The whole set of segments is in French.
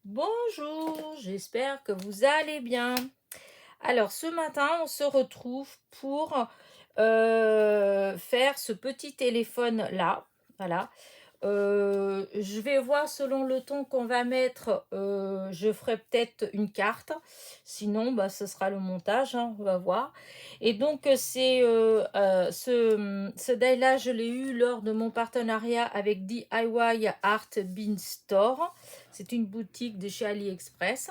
Bonjour, j'espère que vous allez bien. Alors ce matin, on se retrouve pour faire ce petit téléphone-là. Voilà. Je vais voir selon le ton qu'on va mettre, je ferai peut-être une carte. Sinon, bah, ce sera le montage, hein, on va voir. Et donc, ce die-là, je l'ai eu lors de mon partenariat avec DIY Art Bean Store. C'est une boutique de chez AliExpress.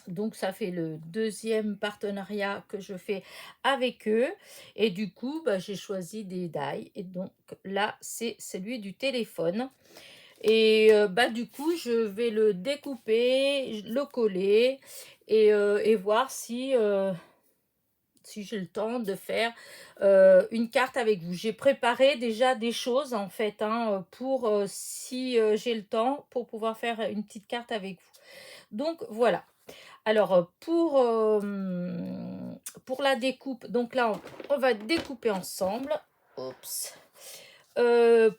Donc ça fait le deuxième partenariat que je fais avec eux. Et du coup, bah, j'ai choisi des die. Et donc là, c'est celui du téléphone. Et bah, du coup, je vais le découper, le coller et voir si j'ai le temps de faire une carte avec vous. J'ai préparé déjà des choses en fait, hein, pour si j'ai le temps pour pouvoir faire une petite carte avec vous. Donc voilà. Alors, pour la découpe, donc là, on va découper ensemble. Oups. Euh,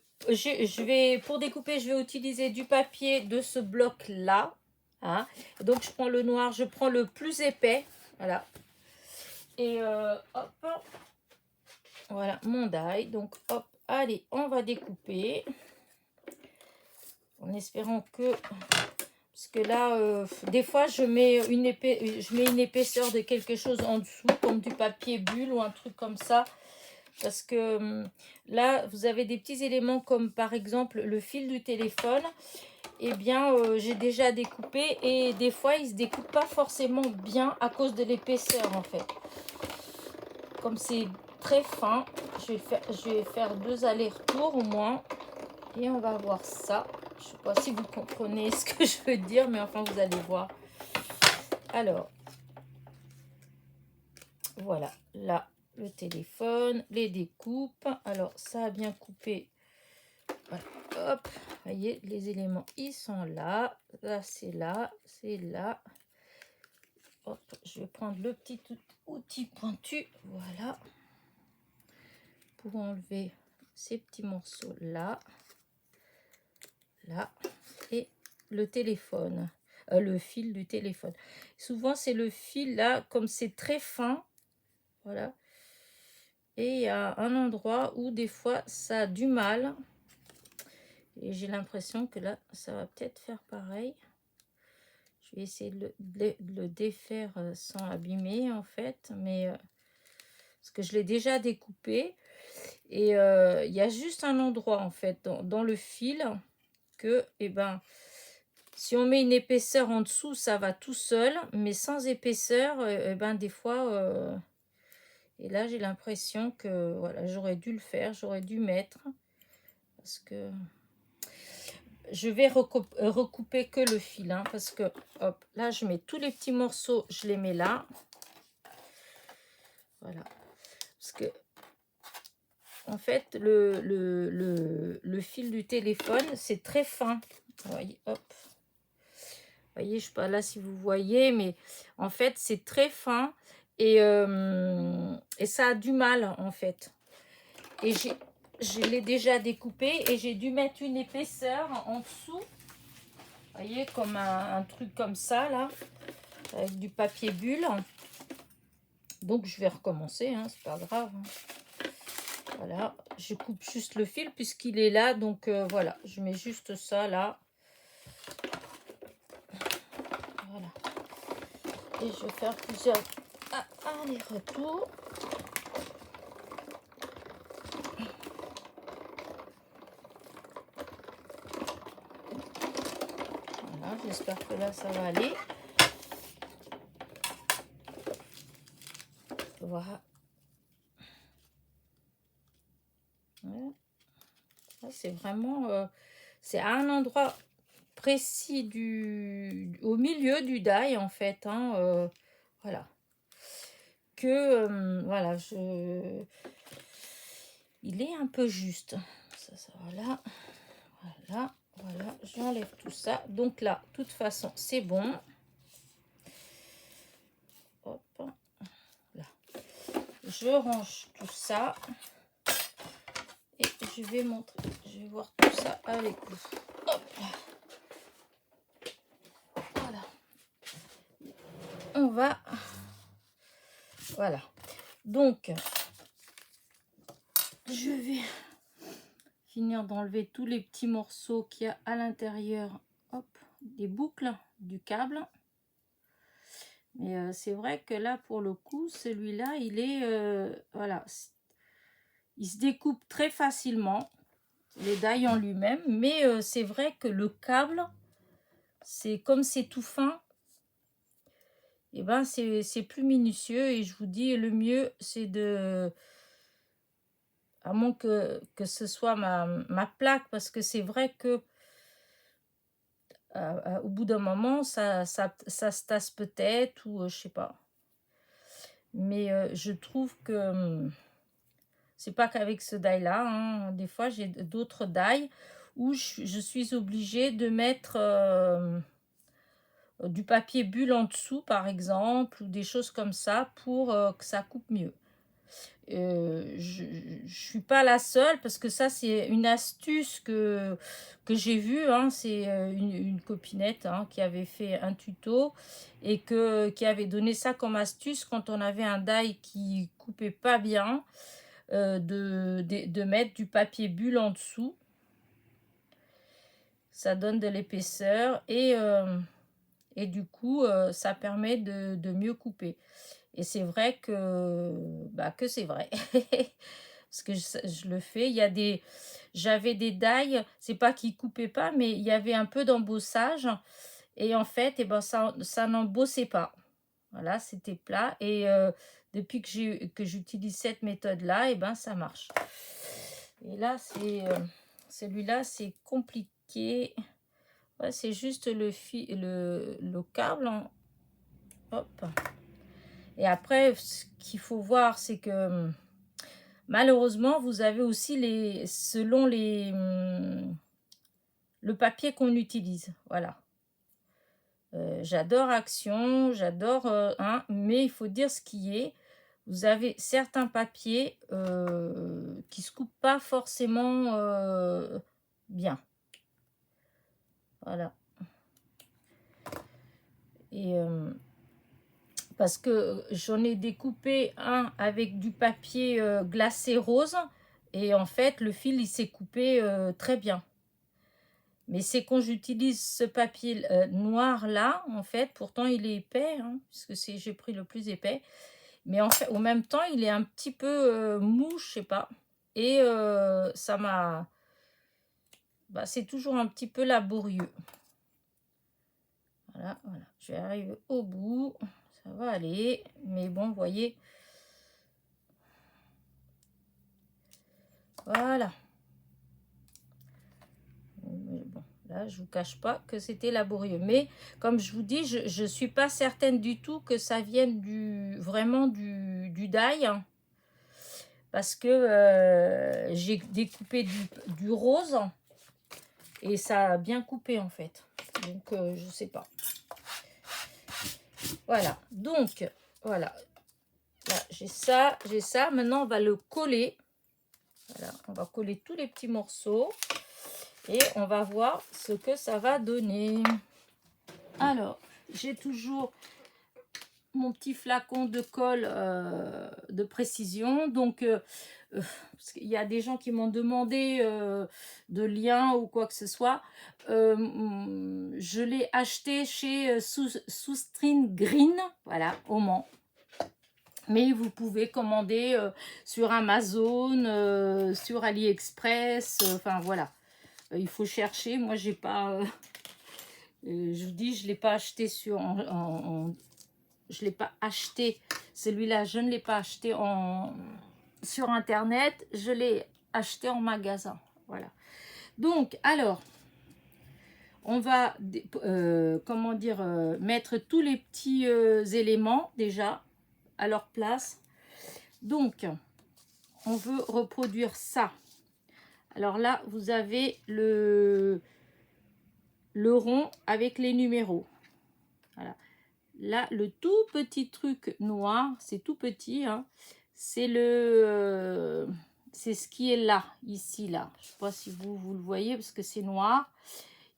pour découper, je vais utiliser du papier de ce bloc-là. Hein. Donc, je prends le noir, je prends le plus épais. Voilà. Et hop, voilà mon die. Donc, hop, allez, on va découper. En espérant que... Parce que là, des fois, je mets une épaisseur de quelque chose en dessous, comme du papier bulle ou un truc comme ça. Parce que là, vous avez des petits éléments comme par exemple le fil du téléphone. Eh bien, j'ai déjà découpé et des fois, il ne se découpe pas forcément bien à cause de l'épaisseur en fait. Comme c'est très fin, je vais faire 2 allers-retours au moins. Et on va voir ça. Je ne sais pas si vous comprenez ce que je veux dire, mais enfin, vous allez voir. Alors, voilà, là, le téléphone, les découpes. Alors, ça a bien coupé. Voilà, hop, vous voyez, les éléments, ils sont là. Là, c'est là, c'est là. Hop, je vais prendre le petit outil pointu. Voilà. Pour enlever ces petits morceaux là. Là. Et le téléphone. Le fil du téléphone. Souvent, c'est le fil là, comme c'est très fin. Voilà. Et il y a un endroit où des fois, ça a du mal. Et j'ai l'impression que là, ça va peut-être faire pareil. Je vais essayer de le défaire sans abîmer, en fait. Mais parce que je l'ai déjà découpé. Et il y a juste un endroit, en fait, dans le fil que, eh ben, si on met une épaisseur en dessous, ça va tout seul. Mais sans épaisseur, eh ben, des fois... et là, j'ai l'impression que voilà, j'aurais dû le faire, j'aurais dû mettre. Parce que je vais recouper que le fil. Hein, parce que, hop, là, je mets tous les petits morceaux, je les mets là. Voilà. Parce que, en fait, le fil du téléphone, c'est très fin. Vous voyez, hop. Vous voyez, je ne sais pas là si vous voyez, mais en fait, c'est très fin. Et ça a du mal, en fait. Et je l'ai déjà découpé et j'ai dû mettre une épaisseur en dessous. Vous voyez, comme un truc comme ça, là, avec du papier bulle. Donc, je vais recommencer, hein, c'est pas grave. Hein. Voilà, je coupe juste le fil puisqu'il est là. Donc, voilà, je mets juste ça, là. Voilà. Et je vais faire plusieurs allers-retours. Voilà, j'espère que là, ça va aller. Voilà. C'est vraiment... c'est à un endroit précis au milieu du die, en fait. Hein, voilà. Que, voilà, il est un peu juste. Ça, voilà. Voilà, voilà. J'enlève tout ça. Donc là, de toute façon, c'est bon. Hop. Là. Je range tout ça. Et je vais voir tout ça avec vous. Hop. va... Voilà. Donc, je vais finir d'enlever tous les petits morceaux qu'il y a à l'intérieur. Hop, des boucles du câble. Mais c'est vrai que là, pour le coup, celui-là, il est... voilà. Il se découpe très facilement, le die en lui-même. Mais c'est vrai que le câble, c'est comme c'est tout fin, et ben c'est plus minutieux. Et je vous dis, le mieux, c'est de... À moins que ce soit ma plaque, parce que c'est vrai que au bout d'un moment, ça se tasse peut-être, ou je sais pas. Mais je trouve que c'est pas qu'avec ce die-là. Hein. Des fois, j'ai d'autres die où je suis obligée de mettre du papier bulle en dessous, par exemple, ou des choses comme ça pour que ça coupe mieux. Je suis pas la seule, parce que ça, c'est une astuce que j'ai vue. Hein. C'est une copinette qui avait fait un tuto et qui avait donné ça comme astuce quand on avait un die qui coupait pas bien, de mettre du papier bulle en dessous. Ça donne de l'épaisseur et du coup, ça permet de mieux couper. Et c'est vrai que c'est vrai. Parce que je le fais. J'avais des die, c'est pas qu'ils coupaient pas, mais il y avait un peu d'embossage. Et en fait, eh ben, ça n'embossait pas. Voilà, c'était plat. Et depuis que j'utilise cette méthode-là, eh ben, ça marche. Et là, celui-là, c'est compliqué. Ouais, c'est juste le câble. Hop. Et après, ce qu'il faut voir, c'est que malheureusement, vous avez aussi selon le papier qu'on utilise. Voilà. J'adore Action, j'adore mais il faut dire ce qui est. Vous avez certains papiers qui se coupent pas forcément bien. Voilà. Et parce que j'en ai découpé un avec du papier glacé rose, et en fait le fil il s'est coupé très bien. Mais c'est quand j'utilise ce papier noir là, en fait, pourtant il est épais, hein, puisque j'ai pris le plus épais, mais en fait, au même temps il est un petit peu mou, je sais pas, et ça m'a... Bah, c'est toujours un petit peu laborieux. Voilà, voilà, je vais arriver au bout, ça va aller, mais bon, vous voyez... Voilà. Bon, là, je vous cache pas que c'était laborieux. Mais comme je vous dis, je suis pas certaine du tout que ça vienne vraiment du die. Hein, parce que j'ai découpé du rose et ça a bien coupé en fait. Donc, je sais pas. Voilà. Donc, voilà. Là, j'ai ça, j'ai ça. Maintenant, on va le coller. Voilà, on va coller tous les petits morceaux. Et on va voir ce que ça va donner. Alors, j'ai toujours mon petit flacon de colle de précision. Donc, parce qu'il y a des gens qui m'ont demandé de liens ou quoi que ce soit. Je l'ai acheté chez Soustring Green, voilà, au Mans. Mais vous pouvez commander sur Amazon, sur AliExpress, enfin voilà. Il faut chercher. Moi, j'ai pas... je vous dis, je ne l'ai pas acheté je l'ai pas acheté. Celui-là, je ne l'ai pas acheté sur Internet. Je l'ai acheté en magasin. Voilà. Donc, alors, on va, comment dire, mettre tous les petits éléments déjà à leur place. Donc, on veut reproduire ça. Alors là, vous avez le rond avec les numéros. Voilà. Là, le tout petit truc noir, c'est tout petit, hein, c'est c'est ce qui est là, ici, là. Je ne sais pas si vous le voyez parce que c'est noir.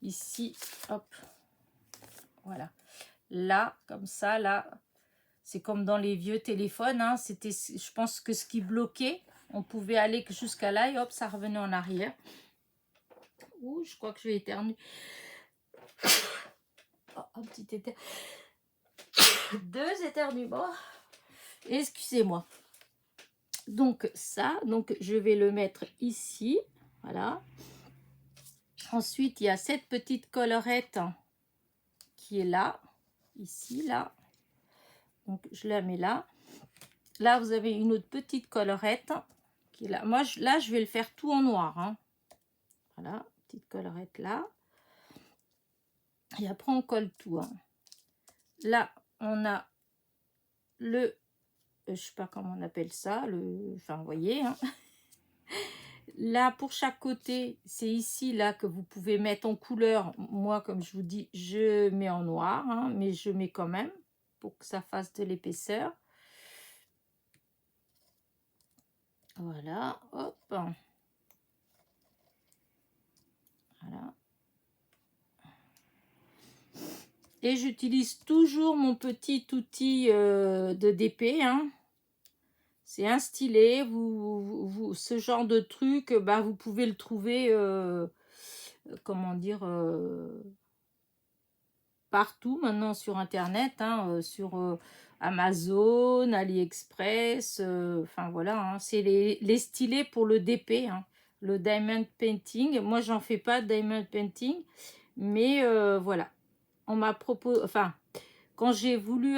Ici, hop, voilà. Là, comme ça, là, C'est comme dans les vieux téléphones, hein. C'était, je pense que ce qui bloquait, on pouvait aller jusqu'à là et hop, ça revenait en arrière. Ouh, je crois que je vais éternuer. Oh, un petit éternuement. 2 éternuements. Excusez-moi. Donc ça, donc je vais le mettre ici. Voilà. Ensuite, il y a cette petite collerette qui est là. Ici, là. Donc je la mets là. Là, vous avez une autre petite collerette qui est là. Moi, là, je vais le faire tout en noir, hein. Voilà, petite collerette là. Et après, on colle tout, hein. Là, on a le... je sais pas comment on appelle ça. Enfin, vous voyez, hein. Là, pour chaque côté, c'est ici, là, que vous pouvez mettre en couleur. Moi, comme je vous dis, je mets en noir, hein, mais je mets quand même pour que ça fasse de l'épaisseur. Voilà, hop. Voilà. Et j'utilise toujours mon petit outil de DP, hein. C'est un stylet. Ce genre de truc, bah, vous pouvez le trouver, comment dire, partout maintenant sur Internet, hein, sur Amazon, AliExpress, enfin voilà, hein. C'est les stylets pour le DP, hein, le diamond painting. Moi, j'en fais pas de diamond painting, mais voilà. On m'a proposé, enfin, quand j'ai voulu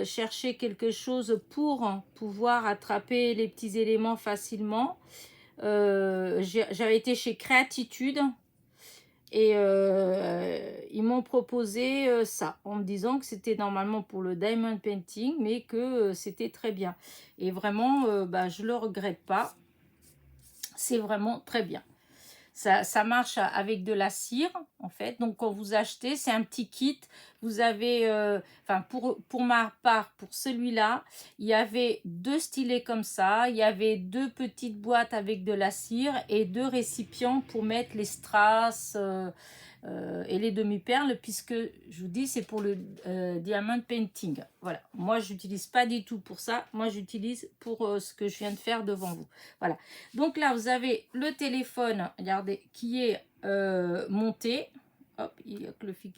chercher quelque chose pour pouvoir attraper les petits éléments facilement, j'avais été chez Créatitude et ils m'ont proposé ça en me disant que c'était normalement pour le diamond painting, mais que c'était très bien. Et vraiment, bah, je le regrette pas. C'est vraiment très bien. Ça marche avec de la cire, en fait. Donc, quand vous achetez, c'est un petit kit. Vous avez, enfin, pour ma part, pour celui-là, il y avait 2 stylets comme ça. Il y avait 2 petites boîtes avec de la cire et 2 récipients pour mettre les strass et les demi-perles, puisque, je vous dis, c'est pour le diamond painting. Voilà. Moi, je n'utilise pas du tout pour ça. Moi, j'utilise pour ce que je viens de faire devant vous. Voilà. Donc là, vous avez le téléphone, regardez, qui est monté. Hop, il y a que le fil,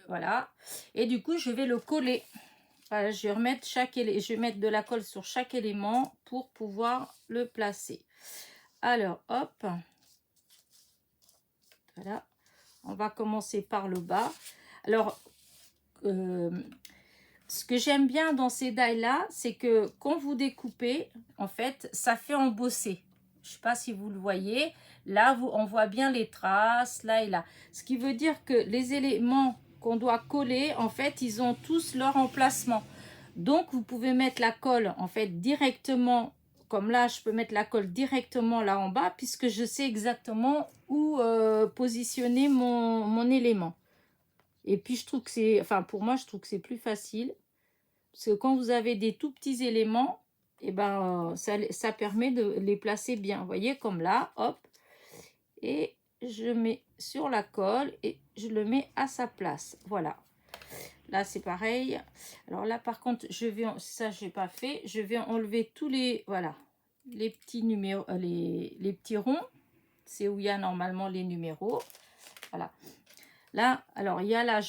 voilà. Et du coup, je vais le coller. Voilà, je vais remettre je vais mettre de la colle sur chaque élément pour pouvoir le placer. Alors, hop. Voilà. On va commencer par le bas. Alors, ce que j'aime bien dans ces die-là, c'est que quand vous découpez, en fait, ça fait embosser. Je ne sais pas si vous le voyez. Là, on voit bien les traces, là et là. Ce qui veut dire que les éléments qu'on doit coller, en fait, ils ont tous leur emplacement. Donc, vous pouvez mettre la colle, en fait, directement, comme là, je peux mettre la colle directement là en bas, puisque je sais exactement où positionner mon élément. Et puis, je trouve que c'est, enfin, pour moi, je trouve que c'est plus facile. Parce que quand vous avez des tout petits éléments, et ben, ça permet de les placer bien. Vous voyez, comme là, hop. Et je mets sur la colle et je le mets à sa place. Voilà. Là, c'est pareil. Alors là, par contre, ça, je n'ai pas fait. Je vais enlever tous les, voilà, les petits numéros, les petits ronds. C'est où il y a normalement les numéros. Voilà. Là, alors, il y a là,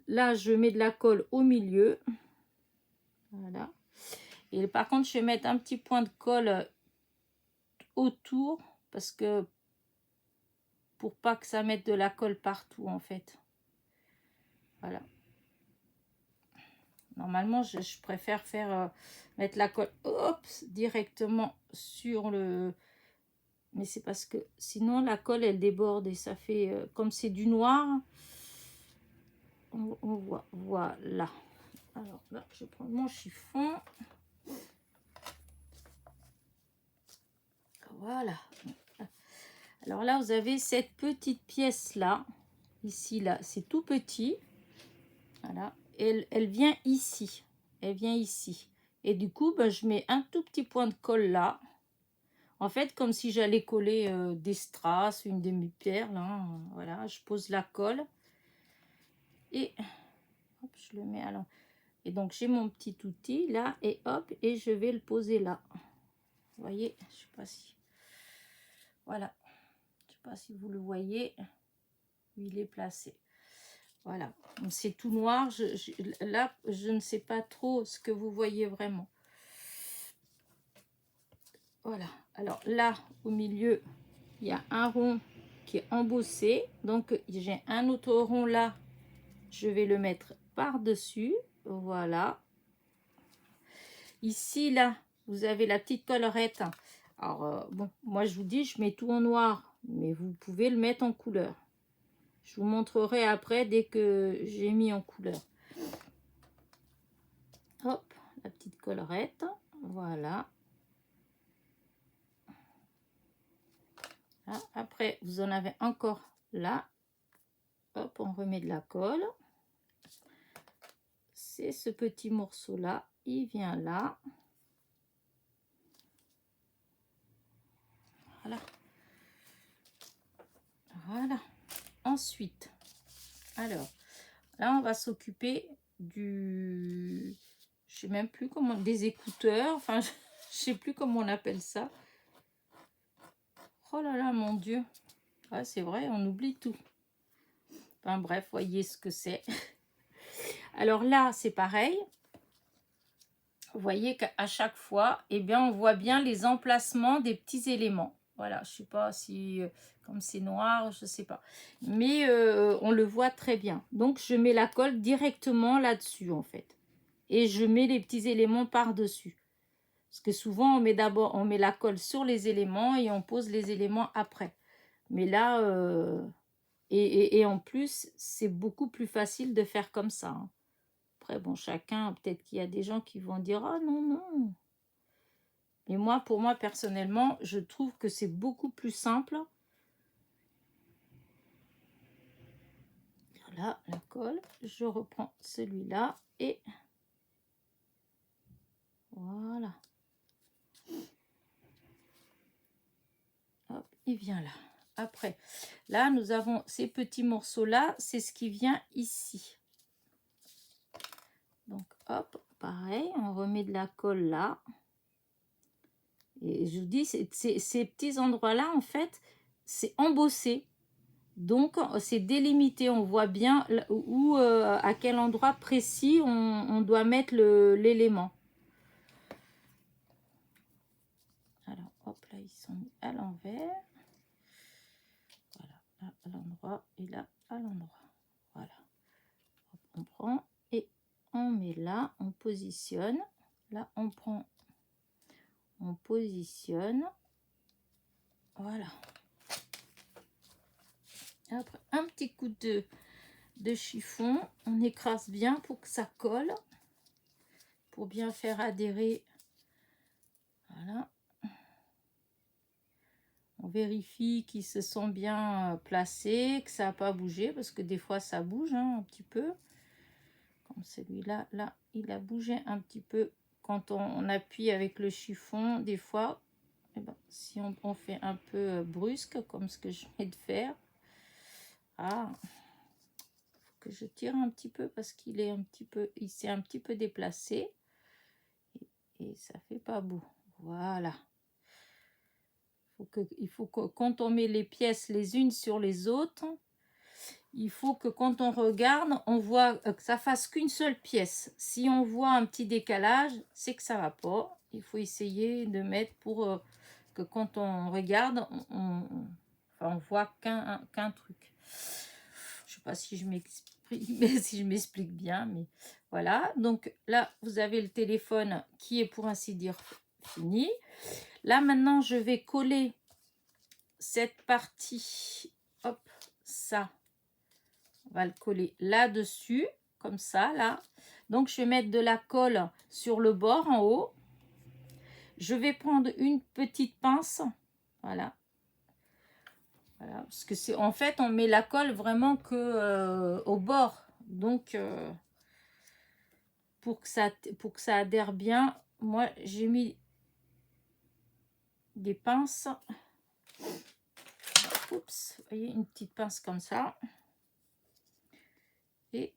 là, je mets de la colle au milieu. Voilà. Et par contre, je vais mettre un petit point de colle autour parce que pour pas que ça mette de la colle partout, en fait. Voilà. Normalement, je préfère mettre la colle directement sur le... Mais c'est parce que sinon, la colle, elle déborde et ça fait... comme c'est du noir, on voit. Voilà. Alors là, je prends mon chiffon. Voilà. Alors là, vous avez cette petite pièce-là. Ici, là, c'est tout petit. Voilà. Elle vient ici. Elle vient ici. Et du coup, ben, je mets un tout petit point de colle là. En fait, comme si j'allais coller des strass, une demi-perle. Hein. Voilà, je pose la colle. Et hop, je le mets alors. Et donc, j'ai mon petit outil là, et hop, et je vais le poser là. Vous voyez, je sais pas si... Voilà. Je sais pas si vous le voyez, où il est placé. Voilà. C'est tout noir. Là, je ne sais pas trop ce que vous voyez vraiment. Voilà. Alors là, au milieu, il y a un rond qui est embossé. Donc, j'ai un autre rond là. Je vais le mettre par-dessus. Voilà. Ici, là, vous avez la petite collerette. Alors, bon, moi, je vous dis, je mets tout en noir. Mais vous pouvez le mettre en couleur. Je vous montrerai après dès que j'ai mis en couleur. Hop, la petite collerette. Voilà. Là, après, vous en avez encore là. Hop, on remet de la colle. C'est ce petit morceau-là. Il vient là. Voilà. Voilà. Ensuite, alors, là, on va s'occuper du... Je sais même plus comment... Des écouteurs. Enfin, je sais plus comment on appelle ça. Oh là là, mon Dieu. Ah, c'est vrai, on oublie tout. Enfin bref, voyez ce que c'est. Alors là, c'est pareil. Vous voyez qu'à chaque fois, eh bien, on voit bien les emplacements des petits éléments. Voilà, je ne sais pas si, comme c'est noir, je ne sais pas. Mais on le voit très bien. Donc, je mets la colle directement là-dessus, en fait. Et je mets les petits éléments par-dessus. Parce que souvent, on met la colle sur les éléments et on pose les éléments après. Mais là, et en plus, c'est beaucoup plus facile de faire comme ça, hein. Après, bon, chacun, peut-être qu'il y a des gens qui vont dire « Ah non, non ». Mais moi, pour moi, personnellement, je trouve que c'est beaucoup plus simple. Voilà, la colle. Je reprends celui-là et voilà. Hop, il vient là. Après, là, nous avons ces petits morceaux-là. C'est ce qui vient ici. Donc, hop, pareil, on remet de la colle là. Et je vous dis, ces petits endroits-là, en fait, c'est embossé. Donc, c'est délimité. On voit bien où, à quel endroit précis on doit mettre l'élément. Alors, hop, là, ils sont mis à l'envers. Voilà, là, à l'endroit et là, à l'endroit. Voilà. Hop, on prend et on met là, on positionne. Là, on prend, on positionne. Voilà. Après, un petit coup de chiffon, on écrase bien pour que ça colle, pour bien faire adhérer. Voilà. On vérifie qu'ils se sont bien placés, que ça n'a pas bougé, parce que des fois ça bouge, hein, un petit peu. Comme celui-là, là, il a bougé un petit peu quand on appuie avec le chiffon. Des fois, eh ben, si on fait un peu brusque, comme ce que je viens de faire, ah, faut que je tire un petit peu parce qu'il est un petit peu, il s'est un petit peu déplacé et ça fait pas beau. Voilà. Il faut que quand on met les pièces les unes sur les autres, il faut que quand on regarde, on voit que ça fasse qu'une seule pièce. Si on voit un petit décalage, c'est que ça va pas. Il faut essayer de mettre pour que quand on regarde, on voit qu'un truc. Je sais pas si je m'explique bien, mais voilà. Donc là, vous avez le téléphone qui est pour ainsi dire fini. Là, maintenant, je vais coller cette partie. Hop, ça. On va le coller là-dessus, comme ça, là. Donc, je vais mettre de la colle sur le bord, en haut. Je vais prendre une petite pince. Voilà. Voilà. Parce que c'est en fait, on met la colle vraiment que au bord. Donc, pour que ça adhère bien, moi, j'ai mis des pinces. Oups, vous voyez, une petite pince comme ça. Et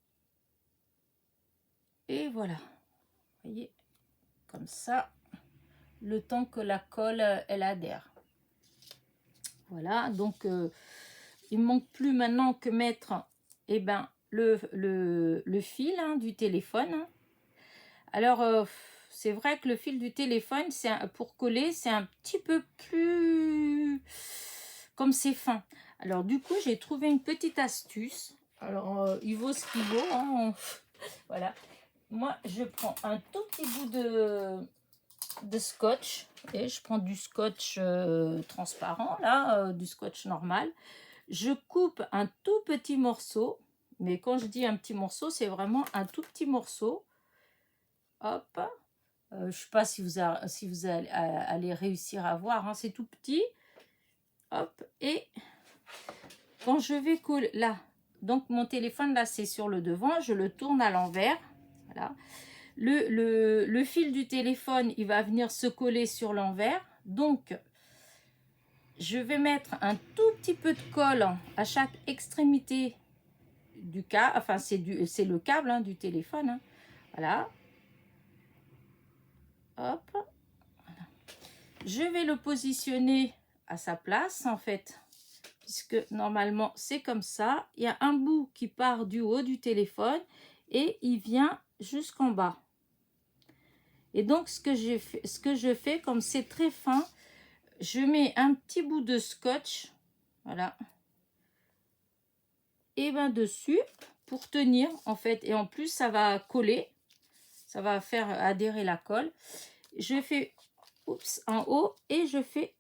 Et voilà, vous voyez, comme ça, le temps que la colle, elle adhère. Voilà, donc il ne manque plus maintenant que mettre eh ben, le fil hein, du téléphone. Alors, c'est vrai que le fil du téléphone, pour coller, c'est un petit peu plus... comme c'est fin. Alors, du coup, j'ai trouvé une petite astuce. Alors, il vaut ce qu'il vaut. Hein. Voilà. Moi, je prends un tout petit bout de scotch. Et je prends du scotch transparent, là, du scotch normal. Je coupe un tout petit morceau. Mais quand je dis un petit morceau, c'est vraiment un tout petit morceau. Hop. Je ne sais pas si vous allez réussir à voir. Hein, c'est tout petit. Hop. Et quand je vais coller... Là. Donc, mon téléphone, là, c'est sur le devant. Je le tourne à l'envers. Voilà. Le fil du téléphone, il va venir se coller sur l'envers. Donc, je vais mettre un tout petit peu de colle à chaque extrémité du câble. Enfin, c'est le câble hein, du téléphone. Hein. Voilà. Hop. Voilà. Je vais le positionner à sa place, en fait. Puisque normalement, c'est comme ça. Il y a un bout qui part du haut du téléphone et il vient jusqu'en bas. Et donc, ce que je fais, comme c'est très fin, je mets un petit bout de scotch, voilà, et ben dessus pour tenir en fait. Et en plus, ça va coller, ça va faire adhérer la colle. Je fais en haut et je fais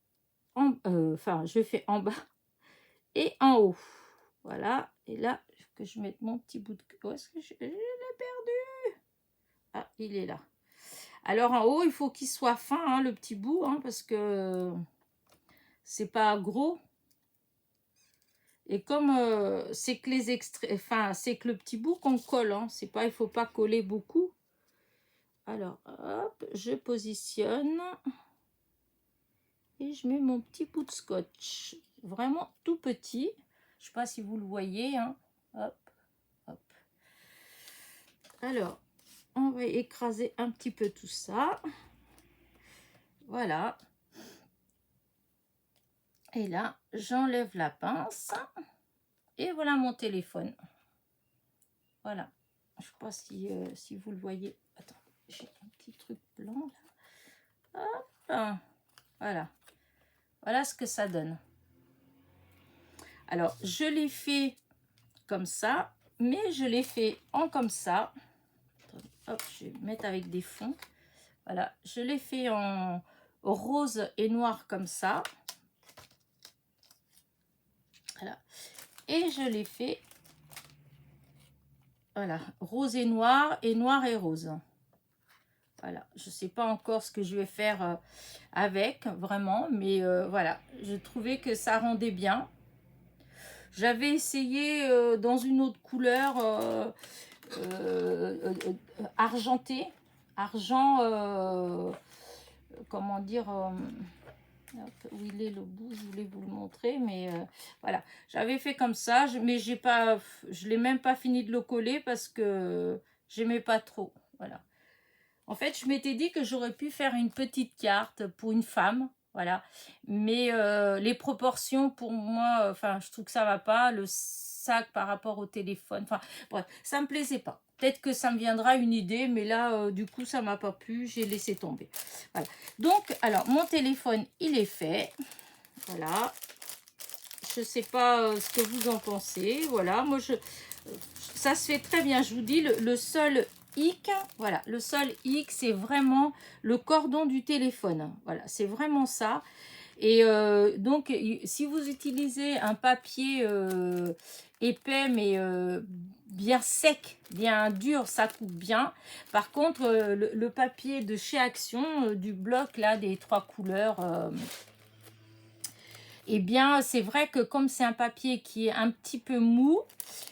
je fais en bas et en haut. Voilà. Et là, que je mette mon petit bout de... Où est-ce que je l'ai perdu? Ah, il est là. Alors en haut, il faut qu'il soit fin, hein, le petit bout, hein, parce que c'est pas gros. Et comme c'est que c'est que le petit bout qu'on colle, hein, c'est pas, il faut pas coller beaucoup. Alors hop, je positionne et je mets mon petit bout de scotch, vraiment tout petit. Je sais pas si vous le voyez, hein. Hop, hop. Alors, on va écraser un petit peu tout ça. Voilà. Et là, j'enlève la pince. Et voilà mon téléphone. Voilà. Je ne sais pas si vous le voyez. Attends, j'ai un petit truc blanc là. Hop. Voilà. Voilà ce que ça donne. Alors, je l'ai fait comme ça, mais je l'ai fait en comme ça. Hop, je vais mettre avec des fonds. Voilà, je l'ai fait en rose et noir comme ça. Voilà. Et je l'ai fait, voilà, rose et noir et rose. Voilà, je ne sais pas encore ce que je vais faire avec, vraiment, mais voilà, je trouvais que ça rendait bien. J'avais essayé dans une autre couleur argentée, argent, comment dire, où il est le bout, je voulais vous le montrer, mais voilà, j'avais fait comme ça, mais je l'ai même pas fini de le coller parce que j'aimais pas trop, voilà. En fait, je m'étais dit que j'aurais pu faire une petite carte pour une femme, voilà. Mais les proportions, pour moi, enfin, je trouve que ça va pas. Le sac par rapport au téléphone, enfin, bref, ça me plaisait pas. Peut-être que ça me viendra une idée, mais là, du coup, ça m'a pas plu. J'ai laissé tomber. Voilà. Donc, alors, mon téléphone, il est fait. Voilà. Je sais pas ce que vous en pensez. Voilà, moi, ça se fait très bien. Je vous dis, le seul hic, voilà, le seul hic, c'est vraiment le cordon du téléphone. Voilà, c'est vraiment ça. Et donc, si vous utilisez un papier épais, mais bien sec, bien dur, ça coupe bien. Par contre, le papier de chez Action, du bloc, là, des 3 couleurs... eh bien, c'est vrai que comme c'est un papier qui est un petit peu mou,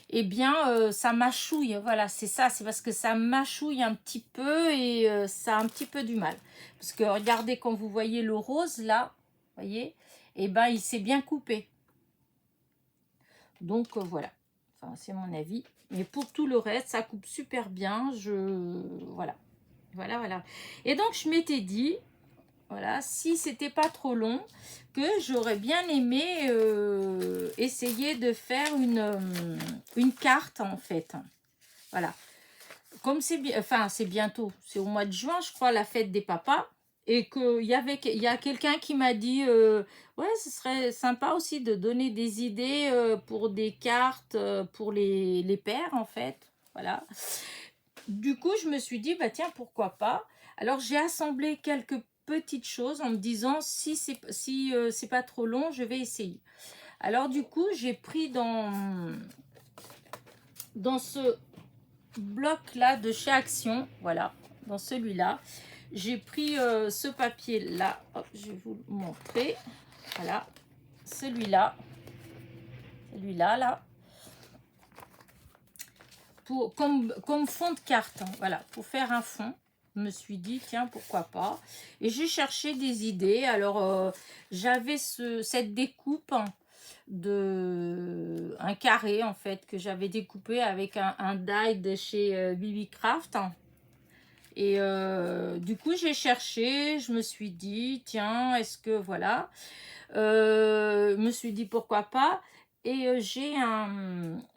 eh bien, ça mâchouille. Voilà, c'est ça. C'est parce que ça mâchouille un petit peu et ça a un petit peu du mal. Parce que regardez, quand vous voyez le rose, là, voyez, eh ben, il s'est bien coupé. Donc, voilà. Enfin, c'est mon avis. Mais pour tout le reste, ça coupe super bien. Voilà. Voilà, voilà. Et donc, je m'étais dit, voilà, si c'était pas trop long, que j'aurais bien aimé essayer de faire une carte, en fait. Voilà. Comme c'est bien, enfin, c'est bientôt, c'est au mois de juin, je crois, la fête des papas. Et il y a quelqu'un qui m'a dit, ouais, ce serait sympa aussi de donner des idées pour des cartes pour les pères, en fait. Voilà. Du coup, je me suis dit, bah tiens, pourquoi pas. Alors, j'ai assemblé quelques petites choses en me disant, si c'est pas trop long, je vais essayer. Alors, du coup, j'ai pris dans ce bloc-là de chez Action, voilà, dans celui-là, j'ai pris ce papier-là. Hop, je vais vous le montrer. Voilà, celui-là, là. Comme fond de carte, hein, voilà, pour faire un fond. Je me suis dit, tiens, pourquoi pas. Et j'ai cherché des idées. Alors, j'avais cette découpe de un carré, en fait, que j'avais découpé avec un die de chez BB Craft. Et du coup, j'ai cherché, je me suis dit, tiens, est-ce que, voilà. Je me suis dit, pourquoi pas. Et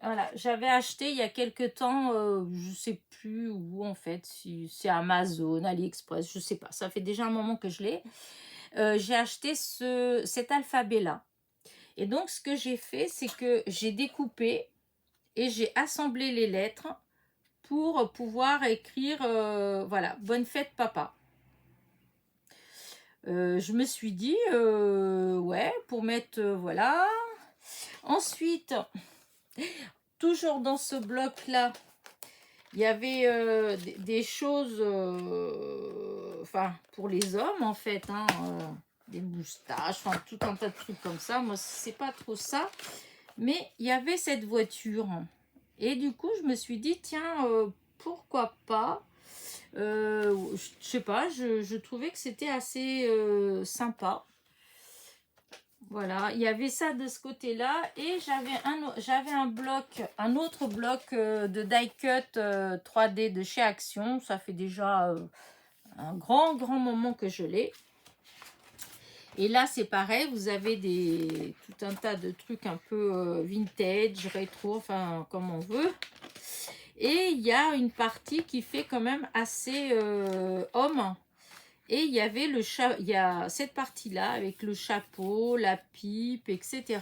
voilà, j'avais acheté il y a quelque temps, je sais plus où en fait, si c'est Amazon, AliExpress, je sais pas, ça fait déjà un moment que je l'ai. J'ai acheté cet alphabet-là. Et donc, ce que j'ai fait, c'est que j'ai découpé et j'ai assemblé les lettres pour pouvoir écrire, voilà, bonne fête papa. Je me suis dit, ouais, pour mettre, voilà. Ensuite, toujours dans ce bloc-là, il y avait des choses, enfin, pour les hommes, en fait, hein, des moustaches, enfin, tout un tas de trucs comme ça. Moi, c'est pas trop ça. Mais il y avait cette voiture. Et du coup, je me suis dit, tiens, pourquoi pas je sais pas, je trouvais que c'était assez sympa. Voilà, il y avait ça de ce côté-là et j'avais un autre bloc de die cut 3D de chez Action. Ça fait déjà un grand moment que je l'ai. Et là, c'est pareil, vous avez tout un tas de trucs un peu vintage, rétro, enfin, comme on veut. Et il y a une partie qui fait quand même assez homme. Et il y avait il y a cette partie-là avec le chapeau, la pipe, etc.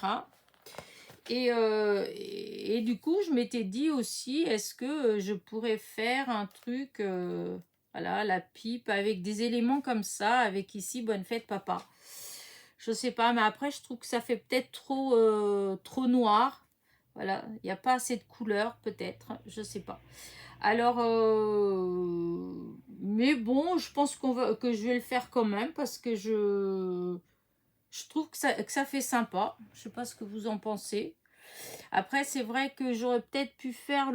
Et du coup, je m'étais dit aussi, est-ce que je pourrais faire un truc, voilà, la pipe avec des éléments comme ça, avec ici, bonne fête papa. Je sais pas, mais après, je trouve que ça fait peut-être trop noir. Voilà, il n'y a pas assez de couleurs, peut-être, je sais pas. Alors, mais bon, je pense que je vais le faire quand même parce que je trouve que ça fait sympa. Je sais pas ce que vous en pensez. Après, c'est vrai que j'aurais peut-être pu faire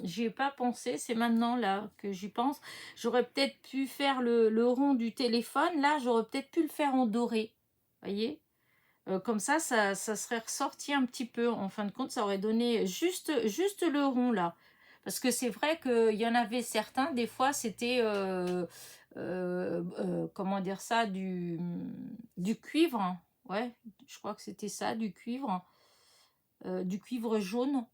j'y ai pas pensé, c'est maintenant là que j'y pense. J'aurais peut-être pu faire le rond du téléphone. Là, j'aurais peut-être pu le faire en doré. Voyez? Comme ça serait ressorti un petit peu. En fin de compte, ça aurait donné juste le rond là. Parce que c'est vrai qu'il y en avait certains, des fois, c'était, comment dire ça, du cuivre. Hein. Ouais, je crois que c'était ça, du cuivre jaune.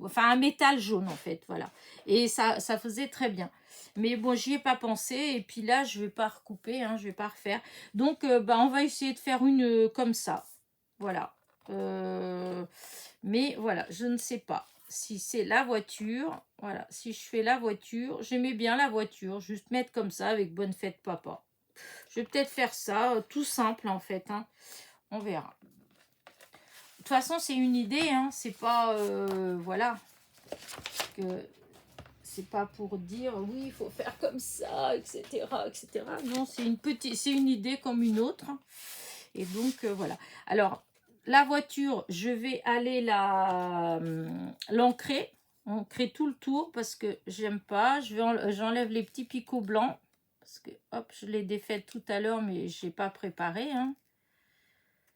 Enfin, un métal jaune, en fait, voilà. Et ça faisait très bien. Mais bon, j'y ai pas pensé. Et puis là, je vais pas recouper, hein, je vais pas refaire. Donc, bah, on va essayer de faire une comme ça. Voilà. Mais voilà, je ne sais pas si c'est la voiture. Voilà, si je fais la voiture, j'aimais bien la voiture. Juste mettre comme ça avec bonne fête papa. Je vais peut-être faire ça, tout simple en fait. Hein. On verra. De toute façon, c'est une idée, hein. C'est pas, voilà, que c'est pas pour dire oui, il faut faire comme ça, etc., etc. Non, c'est une idée comme une autre. Et donc voilà. Alors la voiture, je vais aller l'ancrer, ancrer tout le tour parce que j'aime pas. J'enlève les petits picots blancs parce que hop, je l'ai défaite tout à l'heure, mais j'ai pas préparé. Hein.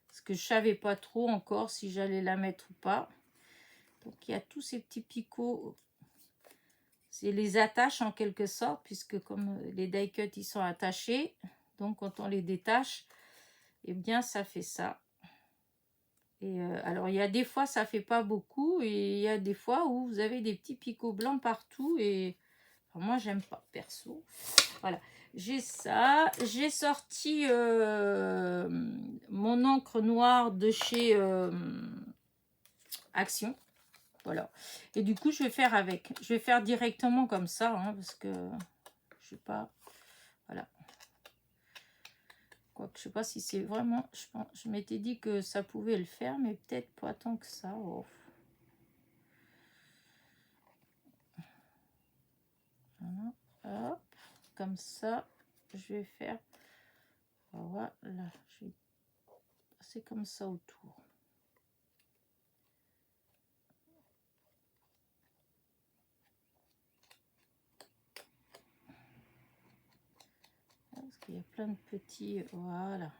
Parce que je savais pas trop encore si j'allais la mettre ou pas. Donc il y a tous ces petits picots. C'est les attaches en quelque sorte, puisque comme les die cuts ils sont attachés, donc quand on les détache, eh bien ça fait ça. Et alors il y a des fois ça fait pas beaucoup, et il y a des fois où vous avez des petits picots blancs partout, et enfin, moi j'aime pas perso. Voilà, j'ai ça. J'ai sorti mon encre noire de chez Action. Voilà. Et du coup, je vais faire avec. Je vais faire directement comme ça, hein, parce que je sais pas. Voilà. Quoique, je sais pas si c'est vraiment. Je m'étais dit que ça pouvait le faire, mais peut-être pas tant que ça. Oh. Voilà. Hop. Comme ça, je vais faire. Voilà. Je vais passer comme ça autour. Parce qu'il y a plein de petits. Voilà.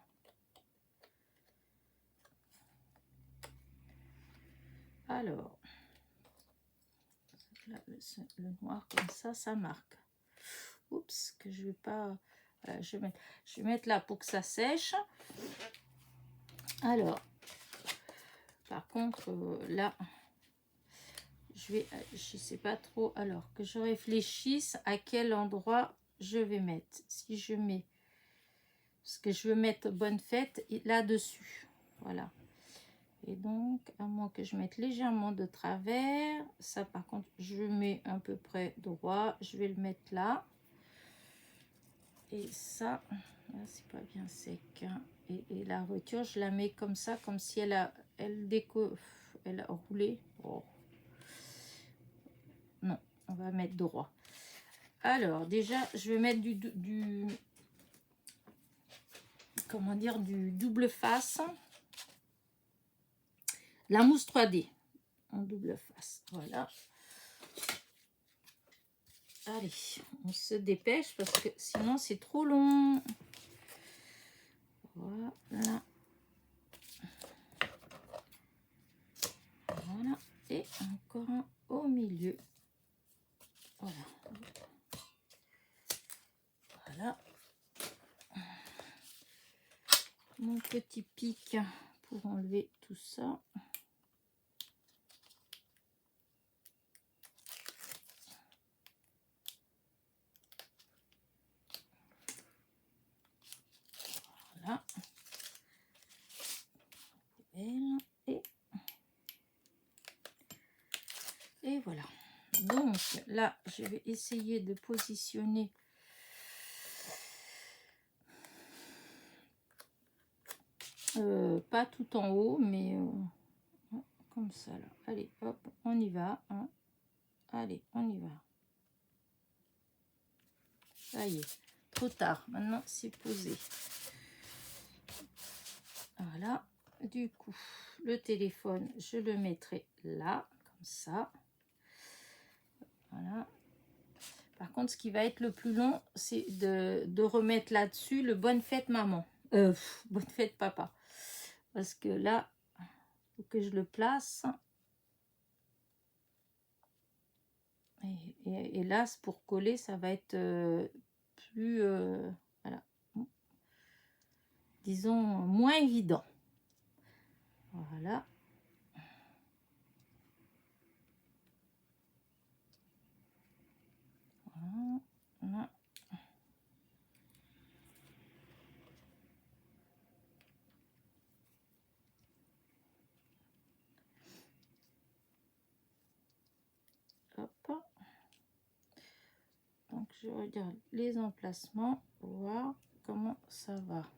Alors. Là, le noir comme ça marque. Oups, que je vais pas. Voilà, je vais mettre là pour que ça sèche. Alors, par contre, là, je sais pas trop. Alors, que je réfléchisse à quel endroit je vais mettre. Si je mets, parce que je veux mettre bonne fête là-dessus. Voilà. Et donc, à moins que je mette légèrement de travers. Ça, par contre, je mets à peu près droit. Je vais le mettre là. Et ça, là, c'est pas bien sec. Hein. Et la retour, je la mets comme ça, comme si elle a roulé. Oh. Non, on va mettre droit. Alors, déjà, je vais mettre du comment dire, du double face. La mousse 3D en double face. Voilà. Allez, on se dépêche parce que sinon c'est trop long. Voilà. Voilà. Et encore un au milieu. Voilà. Voilà. Mon petit pic pour enlever tout ça. Voilà. Et voilà. Donc là, je vais essayer de positionner pas tout en haut, mais comme ça là. Allez, hop, on y va. Hein. Allez, on y va. Ça y est, trop tard. Maintenant, c'est posé. Voilà. Du coup, le téléphone, je le mettrai là, comme ça. Voilà. Par contre, ce qui va être le plus long, c'est de remettre là-dessus le bonne fête maman. Bonne fête papa. Parce que là, il faut que je le place. Et là, pour coller, ça va être plus, voilà, disons, moins évident. Voilà. Voilà. Hop. Donc, je regarde les emplacements, voir comment ça va.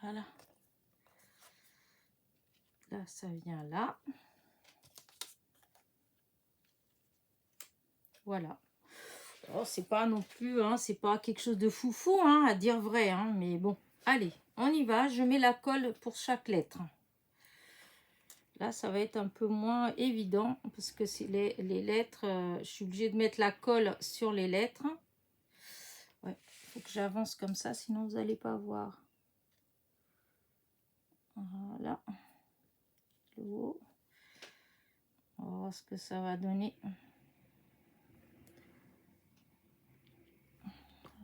Voilà. Là, ça vient là. Voilà. Oh, c'est pas non plus, hein, c'est pas quelque chose de foufou, hein, à dire vrai, hein, mais bon. Allez, on y va. Je mets la colle pour chaque lettre. Là, ça va être un peu moins évident parce que c'est les lettres. Je suis obligée de mettre la colle sur les lettres. Ouais, faut que j'avance comme ça, sinon vous n'allez pas voir. Voilà. Le haut. On va voir ce que ça va donner.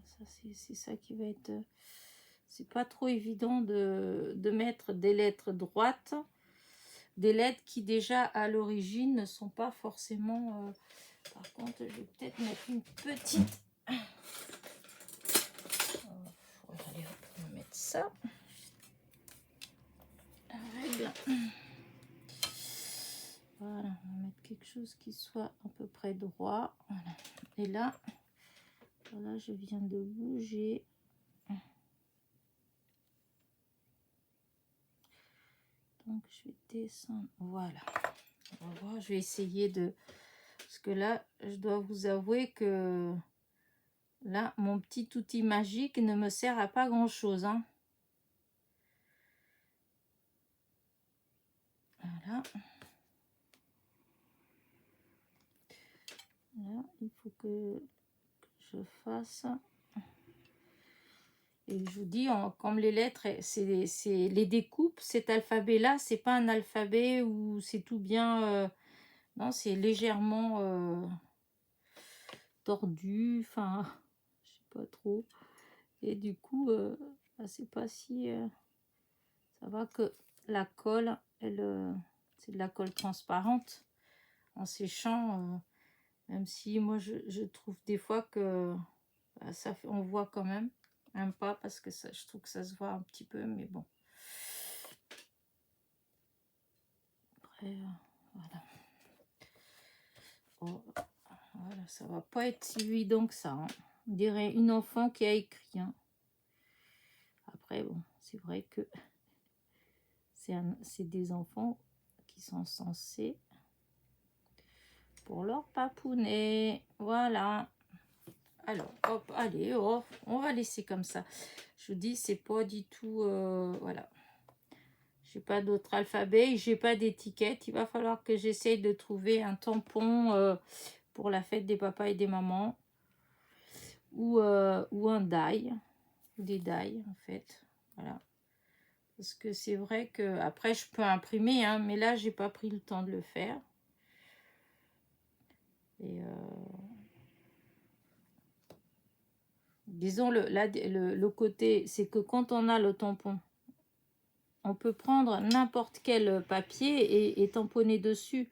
Ça, c'est ça qui va être... C'est pas trop évident de mettre des lettres droites. Des lettres qui déjà à l'origine ne sont pas forcément... Par contre, je vais peut-être mettre une petite... Allez, on va mettre ça. La règle. Voilà, on va mettre quelque chose qui soit à peu près droit. Voilà. Et là, voilà, je viens de bouger. Donc, je vais descendre. Voilà. On va voir, je vais essayer de... Parce que là, je dois vous avouer que... Là, mon petit outil magique ne me sert à pas grand-chose. Hein. Voilà. Là, il faut que je fasse... Et je vous dis, comme les lettres, c'est les découpes, cet alphabet-là, c'est pas un alphabet où c'est tout bien... non, c'est légèrement tordu, enfin, je sais pas trop. Et du coup, c'est pas si... ça va que la colle, elle, c'est de la colle transparente. En séchant, même si moi, je trouve des fois que ça fait, on voit quand même. Même pas parce que ça, je trouve que ça se voit un petit peu, mais bon. Après, voilà. Oh, voilà, ça va pas être si évident que ça. Hein. On dirait une enfant qui a écrit. Hein. Après, bon, c'est vrai que c'est des enfants qui sont censés pour leur papounet. Voilà. Alors, hop, allez, hop, on va laisser comme ça. Je vous dis, c'est pas du tout... voilà. J'ai pas d'autre alphabet, j'ai pas d'étiquette. Il va falloir que j'essaye de trouver un tampon pour la fête des papas et des mamans. Ou un die. Ou des die, en fait. Voilà. Parce que c'est vrai que... Après, je peux imprimer, hein, mais là, j'ai pas pris le temps de le faire. Et... disons, le côté, c'est que quand on a le tampon, on peut prendre n'importe quel papier et tamponner dessus.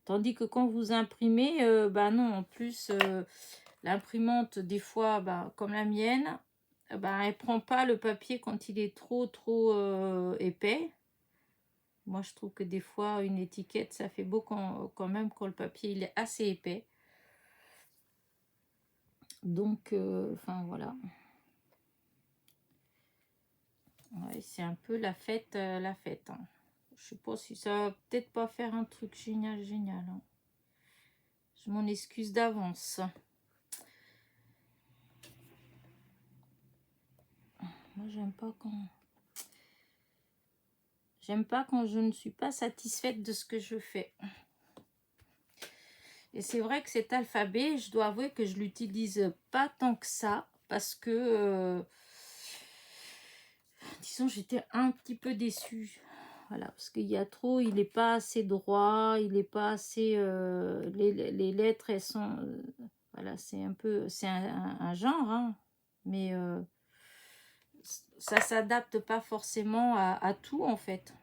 Tandis que quand vous imprimez, bah non, en plus, l'imprimante, des fois, bah, comme la mienne, bah, elle prend pas le papier quand il est trop épais. Moi, je trouve que des fois, une étiquette, ça fait beau quand même quand le papier il est assez épais. Donc, enfin, voilà. Ouais, c'est un peu la fête, hein. Je sais pas si ça va peut-être pas faire un truc génial. Hein. Je m'en excuse d'avance. Moi, j'aime pas quand je ne suis pas satisfaite de ce que je fais. Et c'est vrai que cet alphabet, je dois avouer que je l'utilise pas tant que ça parce que disons, j'étais un petit peu déçue. Voilà, parce qu'il y a trop, il n'est pas assez droit, il n'est pas assez... les lettres, elles sont... voilà, c'est un peu... C'est un genre, hein, mais ça s'adapte pas forcément à tout, en fait.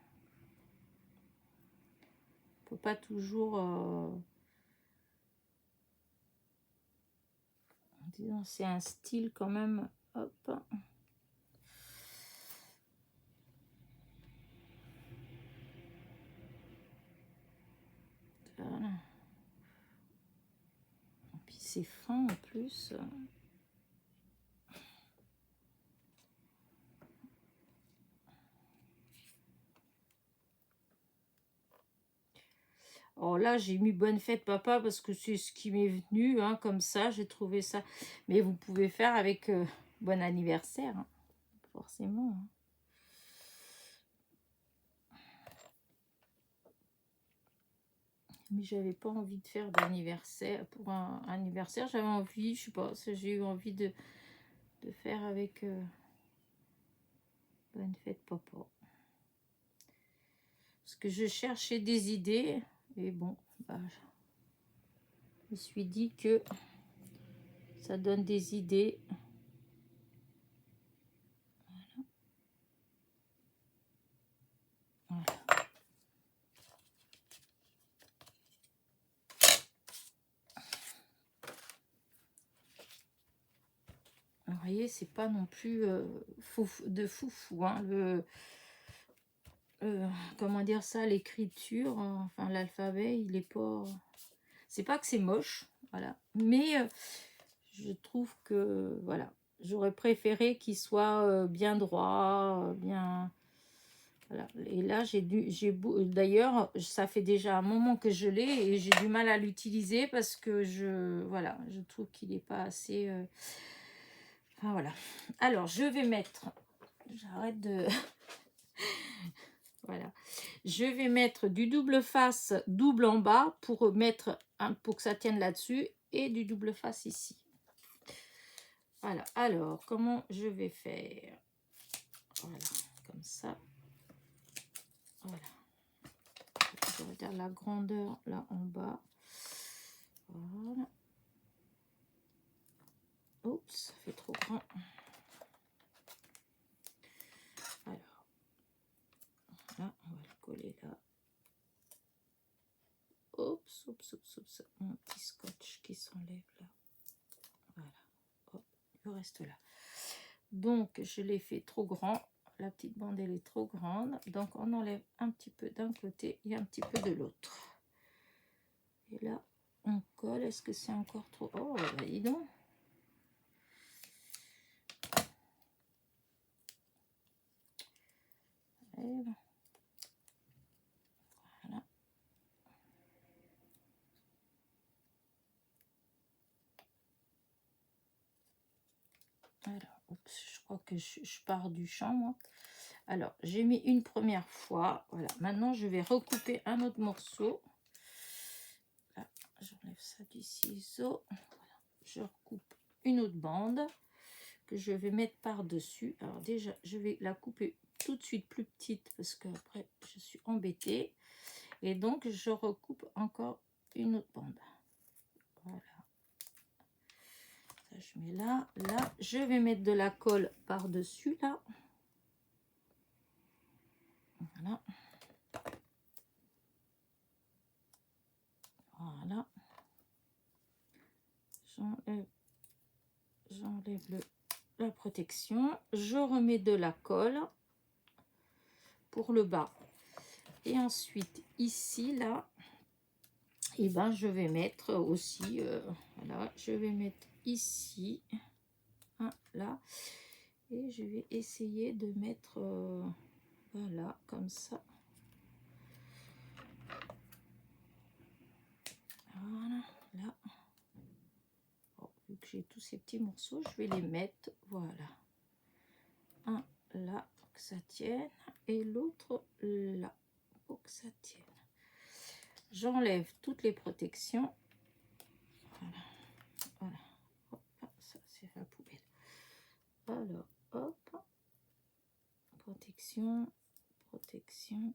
On peut pas toujours... disons, c'est un style quand même... Hop. Voilà. Et puis c'est fin en plus. Oh là, j'ai mis bonne fête papa parce que c'est ce qui m'est venu, hein, comme ça, j'ai trouvé ça. Mais vous pouvez faire avec bon anniversaire, hein, forcément. Hein. Mais j'avais pas envie de faire d'anniversaire pour un anniversaire. J'avais envie, je sais pas, j'ai eu envie de de faire avec Bonne Fête Papa. Parce que je cherchais des idées. Et bon, bah, je me suis dit que ça donne des idées. Voilà. Vous voyez, c'est pas non plus de foufou, hein, comment dire ça, l'écriture, enfin l'alphabet, il est pas... C'est pas que c'est moche, voilà. Mais je trouve que, voilà, j'aurais préféré qu'il soit bien droit, bien... Voilà. Et là, d'ailleurs, ça fait déjà un moment que je l'ai et j'ai du mal à l'utiliser parce que voilà, je trouve qu'il n'est pas assez... Enfin, voilà. Alors, je vais mettre... J'arrête de... Voilà. Je vais mettre du double face double en bas pour mettre pour que ça tienne là-dessus et du double face ici. Voilà. Alors, comment je vais faire? Voilà, comme ça. Voilà. Je regarde la grandeur là en bas. Voilà. Oups, ça fait trop grand. Alors, là, on va le coller là. Oups, oups, oups, oups. Mon petit scotch qui s'enlève là. Voilà. Hop, il reste là. Donc, je l'ai fait trop grand. La petite bande, elle est trop grande. Donc, on enlève un petit peu d'un côté et un petit peu de l'autre. Et là, on colle. Est-ce que c'est encore trop... Oh, bah, dis donc. Et ben, voilà. Alors, oups, je crois que je pars du champ, moi. Alors, j'ai mis une première fois. Voilà. Maintenant, je vais recouper un autre morceau. Là, j'enlève ça du ciseau. Voilà. Je recoupe une autre bande que je vais mettre par-dessus. Alors déjà, je vais la couper tout de suite plus petite parce que après je suis embêtée. Et donc, je recoupe encore une autre bande. Voilà. Ça, je mets là. Là, je vais mettre de la colle par-dessus, là. Voilà. Voilà. J'enlève la protection. Je remets de la colle pour le bas. Et ensuite, ici, là, et ben, je vais mettre aussi, voilà, je vais mettre ici, hein, là, et je vais essayer de mettre, voilà, comme ça. Voilà, là. Bon, vu que j'ai tous ces petits morceaux, je vais les mettre, voilà. Un là, pour que ça tienne, et l'autre là, pour que ça tienne. J'enlève toutes les protections. Voilà, voilà. Hop, ça c'est la poubelle. Alors, hop. Protection, protection.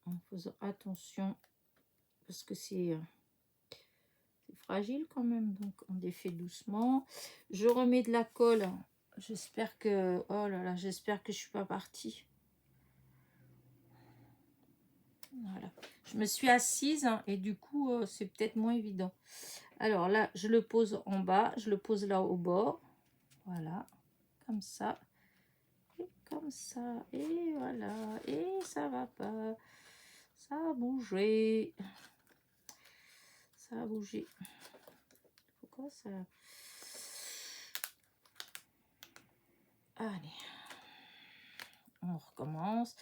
En faisant attention, parce que c'est fragile quand même, donc on défait doucement. Je remets de la colle. J'espère que... Oh là là, j'espère que je suis pas partie. Voilà. Je me suis assise hein, et du coup, c'est peut-être moins évident. Alors là, je le pose en bas. Je le pose là au bord. Voilà. Comme ça. Et comme ça. Et voilà. Et ça va pas. Ça a bougé. Ça a bougé. Pourquoi ça... Allez. On recommence.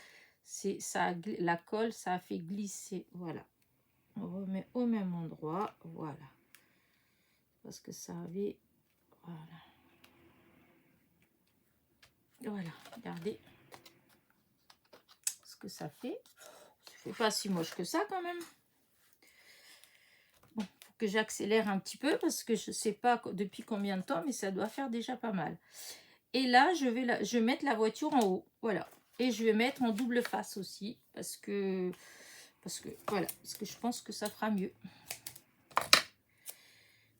C'est ça, la colle, ça a fait glisser. Voilà. On remet au même endroit. Voilà. Parce que ça avait... Voilà. Voilà. Regardez ce que ça fait. C'est pas si moche que ça quand même. Bon, que j'accélère un petit peu parce que je sais pas depuis combien de temps, mais ça doit faire déjà pas mal. Et là, je vais mettre la voiture en haut, voilà. Et je vais mettre en double face aussi parce que voilà, parce que je pense que ça fera mieux.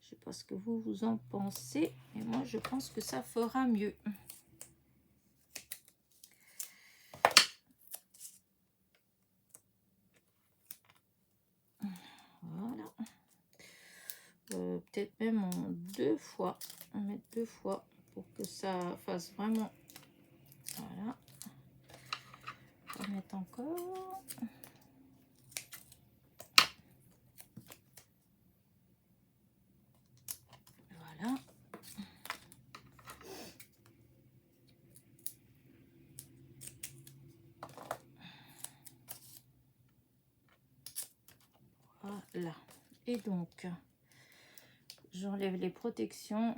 Je sais pas ce que vous en pensez, mais moi je pense que ça fera mieux. Voilà. Peut-être même en 2 fois. On va mettre 2 fois pour que ça fasse vraiment. Voilà. On va mettre encore. Voilà. Voilà. Et donc, j'enlève les protections.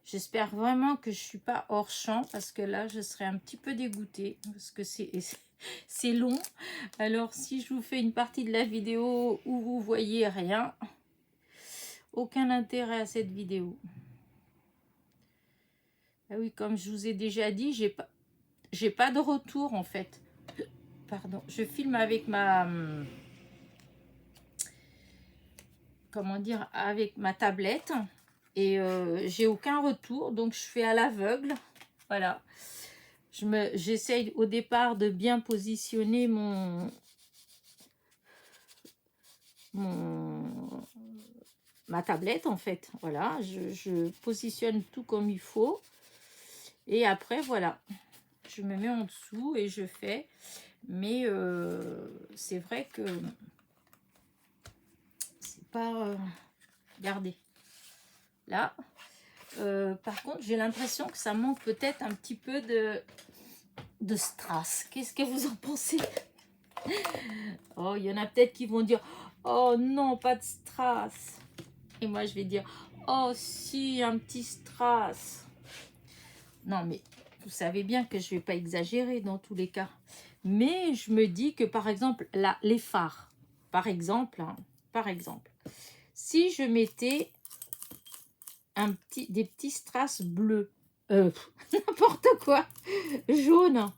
J'espère vraiment que je suis pas hors champ parce que là, je serais un petit peu dégoûtée parce que c'est long. Alors, si je vous fais une partie de la vidéo où vous voyez rien, aucun intérêt à cette vidéo. Ah oui, comme je vous ai déjà dit, j'ai pas de retour en fait. Pardon, je filme avec ma... Comment dire, avec ma tablette et j'ai aucun retour, donc je fais à l'aveugle. Voilà, j'essaye au départ de bien positionner ma tablette en fait. Voilà, je positionne tout comme il faut et après voilà, je me mets en dessous et je fais. Mais c'est vrai que c'est pas... regardez, là, par contre, j'ai l'impression que ça manque peut-être un petit peu de strass. Qu'est-ce que vous en pensez? Oh, il y en a peut-être qui vont dire, oh non, pas de strass. Et moi, je vais dire, oh si, un petit strass. Non, mais vous savez bien que je ne vais pas exagérer dans tous les cas. Mais je me dis que, par exemple, là, les phares, par exemple, si je mettais des petits strass bleus, n'importe quoi, jaune,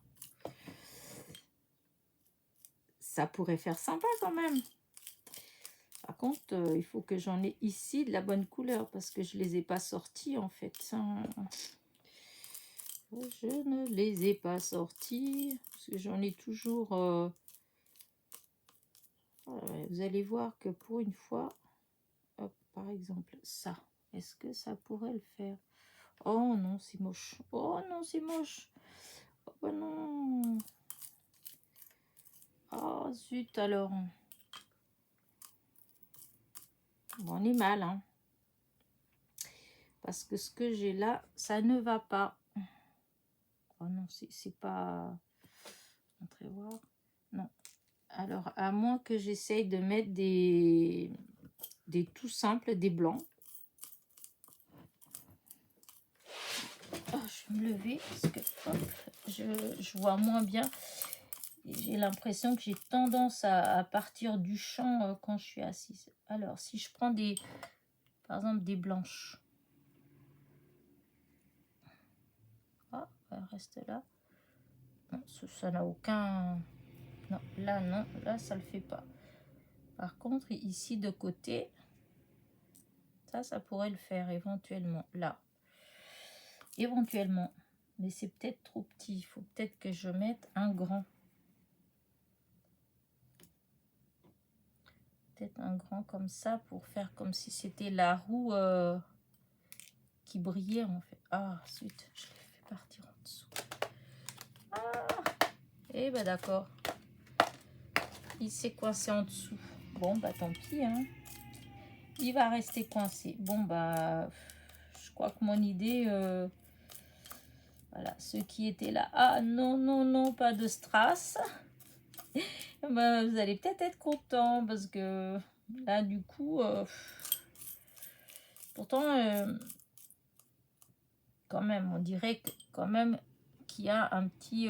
ça pourrait faire sympa quand même. Par contre, il faut que j'en ai ici de la bonne couleur parce que je ne les ai pas sortis en fait. Je ne les ai pas sortis parce que j'en ai toujours... vous allez voir que pour une fois, hop, par exemple, ça. Est-ce que ça pourrait le faire? Oh non, c'est moche. Oh non, c'est moche. Oh bah non. Oh zut alors. Bon, on est mal, hein. Parce que ce que j'ai là, ça ne va pas. Oh non, c'est pas... Entrez voir. Non. Alors, à moins que j'essaye de mettre des tout simples, des blancs. Oh, je vais me lever parce que hop, je vois moins bien. J'ai l'impression que j'ai tendance à partir du champ quand je suis assise. Alors, si je prends par exemple, des blanches. Ah, elle reste là. Non, ça n'a aucun... Non, là, ça le fait pas. Par contre, ici, de côté, ça pourrait le faire éventuellement. Là, éventuellement. Mais c'est peut-être trop petit. Il faut peut-être que je mette un grand. Peut-être un grand comme ça pour faire comme si c'était la roue qui brillait en fait. Ah, zut, je l'ai fait partir en dessous. Ah, et ben d'accord. Il s'est coincé en dessous. Bon, bah tant pis, hein. Il va rester coincé. Bon, bah, je crois que mon idée... voilà, ceux qui étaient là. Ah, non, non, non, pas de strass. Bah, vous allez peut-être être contents parce que là, du coup... pourtant, quand même, on dirait que, quand même qu'il y a un petit...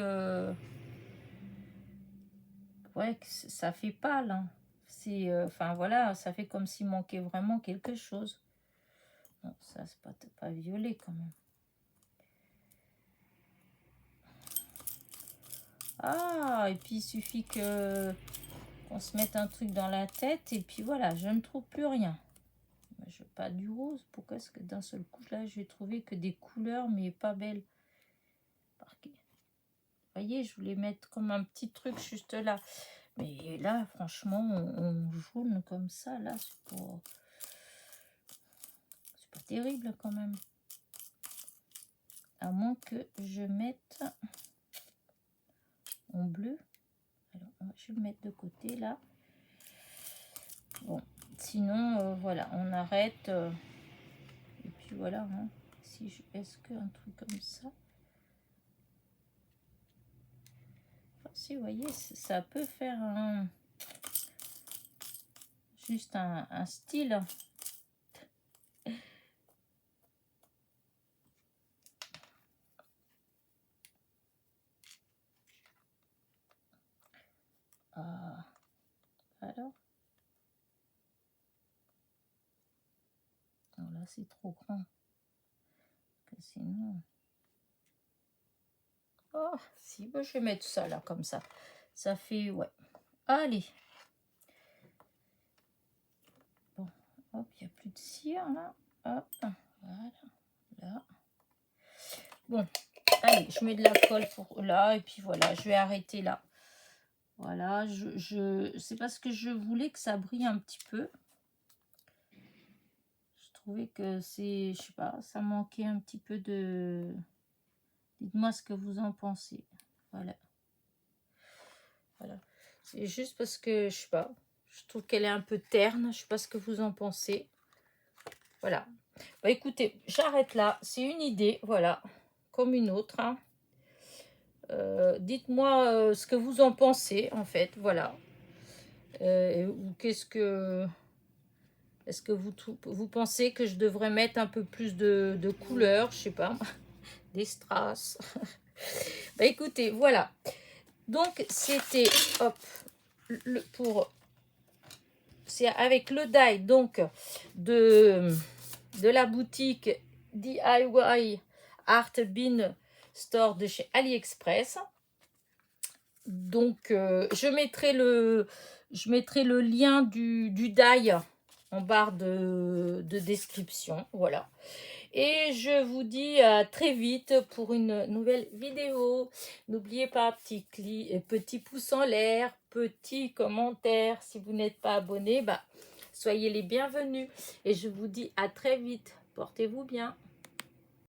ouais, que ça fait pâle, hein. c'est... Enfin, voilà, ça fait comme s'il manquait vraiment quelque chose. Non, ça, c'est pas violet quand même. Ah, et puis il suffit qu'on se mette un truc dans la tête et puis voilà, je ne trouve plus rien. Je veux pas du rose. Pourquoi est-ce que d'un seul coup, là, je vais trouver que des couleurs, mais pas belles. Vous voyez, je voulais mettre comme un petit truc juste là. Mais là, franchement, on jaune comme ça, là, c'est pas terrible quand même. À moins que je mette en bleu. Alors, je vais le mettre de côté, là. Bon, sinon, voilà, on arrête. Et puis voilà, hein. Si est-ce qu'un truc comme ça... Si vous voyez, ça peut faire juste un style. Ah, alors non, là c'est trop grand. Que sinon... Oh, si, bah, je vais mettre ça là, comme ça. Ça fait, ouais. Allez. Bon, hop, il n'y a plus de cire là. Hop, voilà, là. Bon, allez, je mets de la colle pour là, et puis voilà, je vais arrêter là. Voilà, c'est parce que je voulais que ça brille un petit peu. Je trouvais que c'est, je sais pas, ça manquait un petit peu de... Dites-moi ce que vous en pensez. Voilà. Voilà. C'est juste parce que, je sais pas, je trouve qu'elle est un peu terne. Je sais pas ce que vous en pensez. Voilà. Bah écoutez, j'arrête là. C'est une idée, voilà, comme une autre. Hein. Dites-moi ce que vous en pensez, en fait, voilà. Ou qu'est-ce que... Est-ce que vous pensez que je devrais mettre un peu plus de couleurs, je sais pas, des strass. Bah écoutez, voilà. Donc c'était, hop, c'est avec le die donc de la boutique DIY Art Bin Store de chez AliExpress. Donc je mettrai le lien du die en barre de description, voilà. Et je vous dis à très vite pour une nouvelle vidéo. N'oubliez pas, petit pouce en l'air, petit commentaire. Si vous n'êtes pas abonné, bah, soyez les bienvenus. Et je vous dis à très vite. Portez-vous bien.